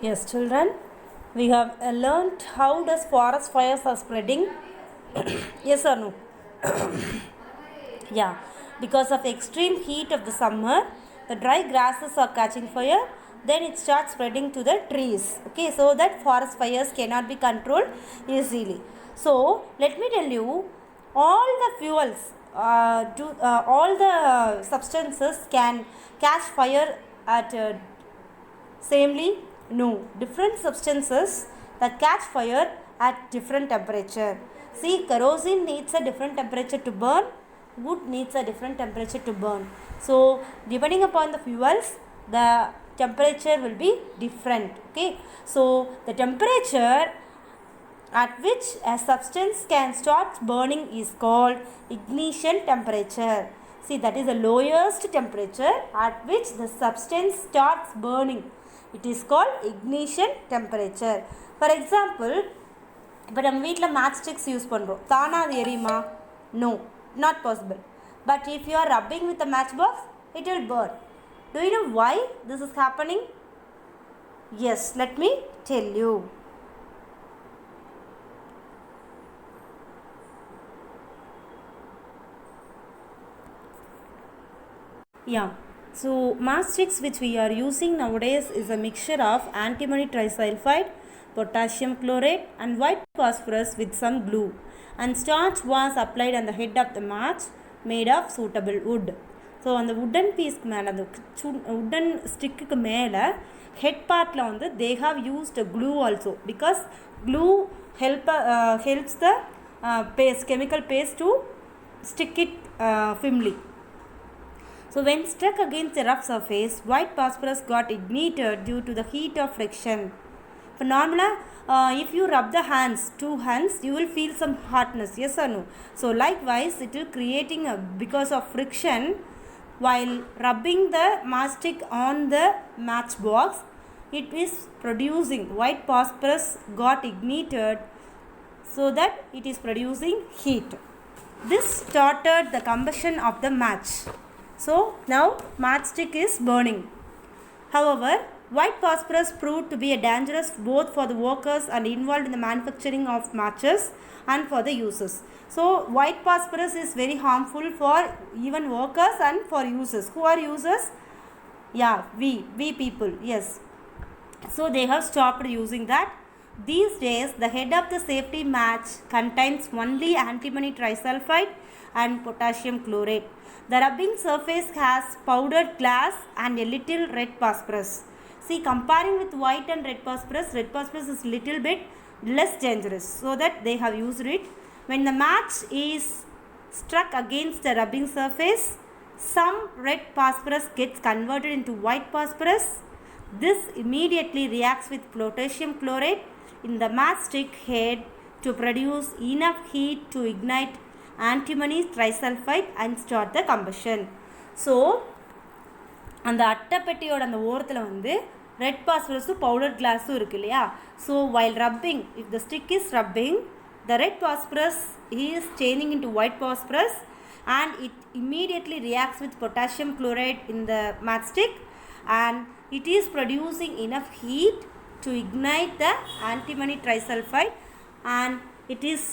Yes, children, we have learned how does forest fires are spreading. Yes or no? Yeah, because of extreme heat of the summer, the dry grasses are catching fire. Then it starts spreading to the trees. Okay, so that forest fires cannot be controlled easily. So let me tell you, all the fuels, all the substances can catch fire at samely, no. Different substances that catch fire at different temperature. See, kerosene needs a different temperature to burn. Wood needs a different temperature to burn. So, depending upon the fuels, the temperature will be different. Okay. So, the temperature at which a substance can start burning is called ignition temperature. See, that is the lowest temperature at which the substance starts burning. It is called ignition temperature. For example, இப்போ நம்ம வீட்டில் match sticks use பண்ணுறோம், தானாக அது எரியுமா? No, not possible. But if you are rubbing with a matchbox, it will burn. Do you know why this is happening? Yes, let me tell you. Yeah, so matchsticks which we are using nowadays is a mixture of antimony trisulfide, potassium chlorate and white phosphorus with some glue, and starch was applied on the head of the match made of suitable wood. So on the wooden piece மேலே, அந்த wooden stick மேலே head பார்ட்டில் வந்து they have used glue also, because glue helps the paste, chemical paste to stick it firmly. So when struck against a rough surface, white phosphorus got ignited due to the heat of friction. For normally, if you rub the hands, two hands, you will feel some hotness, yes or no? So likewise, it will creating because of friction while rubbing the matchstick on the matchbox, it is producing white phosphorus got ignited, so that it is producing heat. This started the combustion of the match. So now matchstick is burning. However, white phosphorus proved to be a dangerous both for the workers and involved in the manufacturing of matches and for the users. So white phosphorus is very harmful for even workers and for users. Who are users? Yeah, we people. Yes. So they have stopped using that. These days, the head of the safety match contains only antimony trisulfide and potassium chlorate. The rubbing surface has powdered glass and a little red phosphorus. See, comparing with white and red phosphorus is little bit less dangerous, so that they have used it. When the match is struck against the rubbing surface, some red phosphorus gets converted into white phosphorus. This immediately reacts with potassium chlorate in the matchstick head to produce enough heat to ignite antimony trisulfide and start the combustion. So அந்த அட்டைப்பெட்டியோட அந்த ஓரத்தில் வந்து red பாஸ்பரஸும் powder கிளாஸும் இருக்கு இல்லையா? So while rubbing, if the stick is rubbing, the red phosphorus is changing into white phosphorus and it immediately reacts with potassium chloride in the matchstick, and it is producing enough heat to ignite the antimony trisulfide and it is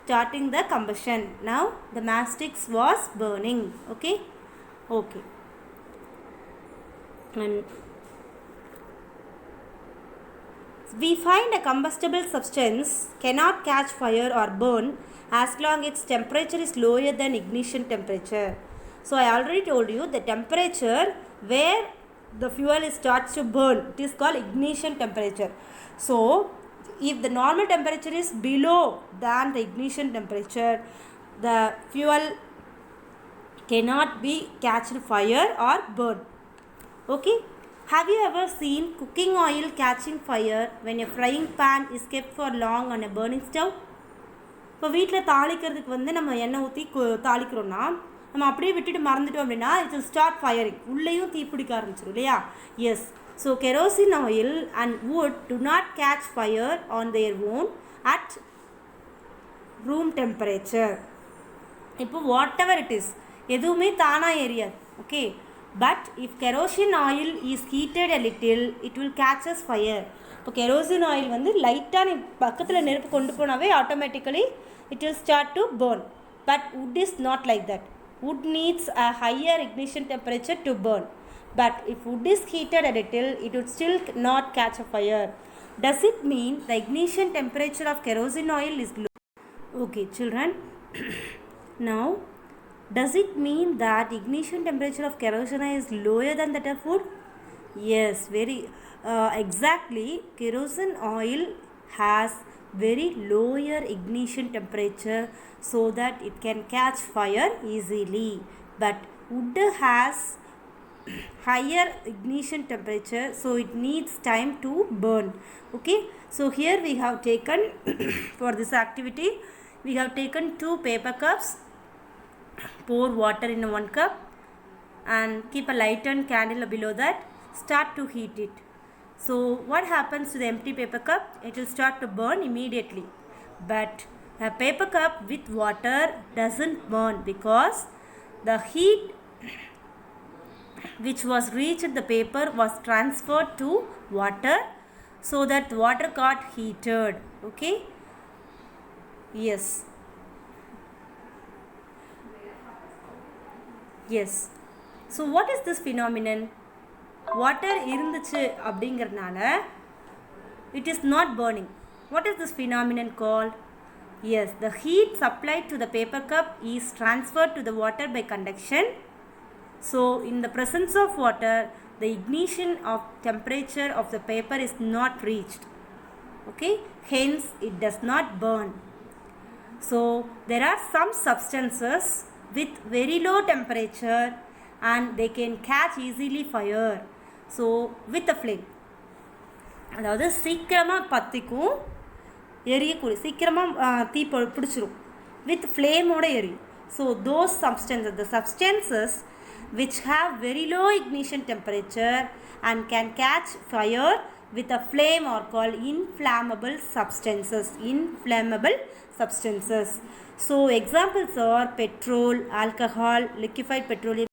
starting the combustion. Now the matchsticks was burning. Okay. And we find a combustible substance cannot catch fire or burn as long as its temperature is lower than ignition temperature. So I already told you the temperature where the fuel starts to burn, it is called ignition temperature. So if the normal temperature is below than the ignition temperature, the fuel cannot be catched fire or burn. Okay. Have you ever seen cooking oil catching fire when a frying pan is kept for long on a burning stove? இப்போ வீட்டில் தாளிக்கிறதுக்கு வந்து நம்ம எண்ணெய் ஊற்றி தாளிக்கிறோன்னா, நம்ம அப்படியே விட்டுட்டு மறந்துட்டோம் அப்படின்னா இட் வில் ஸ்டார்ட் ஃபயரிங், உள்ளேயும் தீ பிடிக்க ஆரம்பிச்சிடும் இல்லையா? Yes. So kerosene oil and wood do not catch fire on their own at room temperature. இப்போ வாட் எவர் இட் இஸ், எதுவுமே தானாக எரியாது. Okay. But if kerosene oil is heated a little, it will catches fire. இப்போ kerosene oil வந்து லைட்டாக நீ பக்கத்தில் நெருப்பு கொண்டு போனாவே automatically it will start to burn. But wood is not like that. Wood needs a higher ignition temperature to burn. But if wood is heated a little, it would still not catch a fire. Does it mean the ignition temperature of kerosene oil is low? Okay, children. Now, does it mean that ignition temperature of kerosene is lower than that of wood? Yes, very exactly. Kerosene oil has very lower ignition temperature so that it can catch fire easily. But wood has higher ignition temperature, so it needs time to burn. Okay, so here we have taken for this activity, we have taken 2 paper cups. Pour water in 1 cup and keep a lightened candle below that. Start to heat it. So what happens to the empty paper cup? It will start to burn immediately. But a paper cup with water doesn't burn because the heat which was reached the paper was transferred to water, so that water got heated. Okay? Yes. Yes. So what is this phenomenon? Water இருந்துச்சு அப்படிங்கிறதுனால it is not burning. What is this phenomenon called? Yes, the heat supplied to the paper cup is transferred to the water by conduction. So in the presence of water, the ignition of temperature of the paper is not reached. Okay, hence it does not burn. So there are some substances with very low temperature and they can catch easily fire. So with the flame, அதாவது சீக்கிரமாக பற்றிக்கும், எரியக்கூடிய சீக்கிரமாக தீ பிடிச்சிரும், with ஃப்ளேமோட எரியும். So those substances, the substances which have very low ignition temperature and can catch fire with a flame are called inflammable substances. Inflammable substances. So examples are petrol, alcohol, liquefied petroleum